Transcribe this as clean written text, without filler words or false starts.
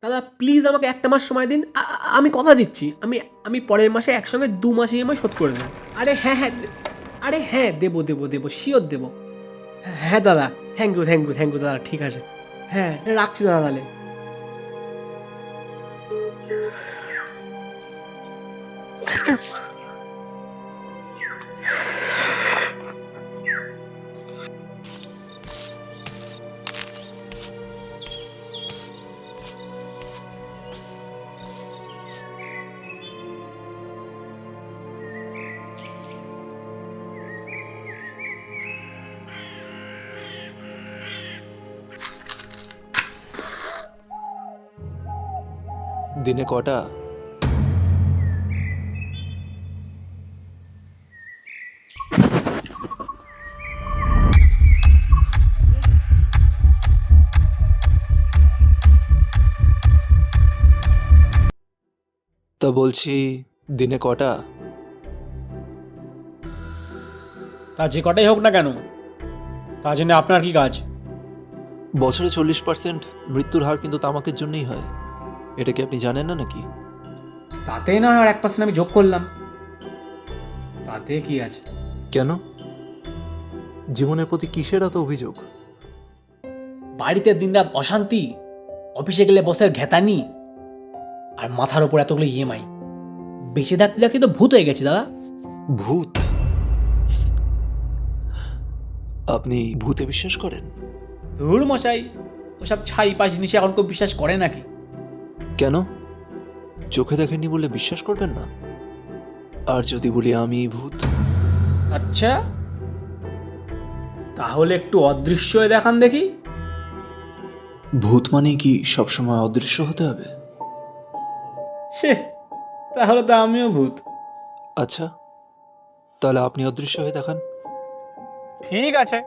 দাদা প্লিজ আমাকে একটা মাস সময় দিন, আমি কথা দিচ্ছি, আমি আমি পরের মাসে একসঙ্গে 2 মাস ইএমআই শোধ করে দেবো। আরে হ্যাঁ হ্যাঁ, আরে হ্যাঁ দেবো দেবো দেবো, শিওর দেবো। হ্যাঁ হ্যাঁ দাদা, thank you thank you thank you দাদা, ঠিক আছে। হ্যাঁ রাখছি দাদা তাহলে। দিনে কটা? তা বলছি, দিনে কটা? তা যে কটাই হোক না কেন, তা জেনে আপনার কি কাজ? বছরে 40% মৃত্যুর হার কিন্তু তামাকের জন্যই হয়। এটা কি আপনি জানেন না নাকি? তাতে না আর 1% আমি যোগ করলাম, তাতে কি আছে? কেন? জীবনের প্রতি কিসের এত অভিযোগ? বাড়িতে দিনরাত অশান্তি, অফিসে গেলে বসের ঘেতানি, আর মাথার ওপর এতগুলো ইএমআই। বেঁচে থাকতে থাকতে তো ভূত হয়ে গেছে দাদা। ভূত? আপনি ভূতে বিশ্বাস করেন? ধুর মশাই, ওসব ছাই পাশ জিনিসে এখন কেউ বিশ্বাস করে নাকি? কেন? চোখে দেখেননি বলে বিশ্বাস করবেন না? আর যদি বলি আমি ভূত? আচ্ছা, তাহলে একটু অদৃশ্য হয়ে দেখান দেখি। ভূত মানে কি সবসময় অদৃশ্য হতে হবে? সে, তাহলে তো আমিও ভূত। আচ্ছা, তাহলে আপনি অদৃশ্য হয়ে দেখান। ঠিক আছে।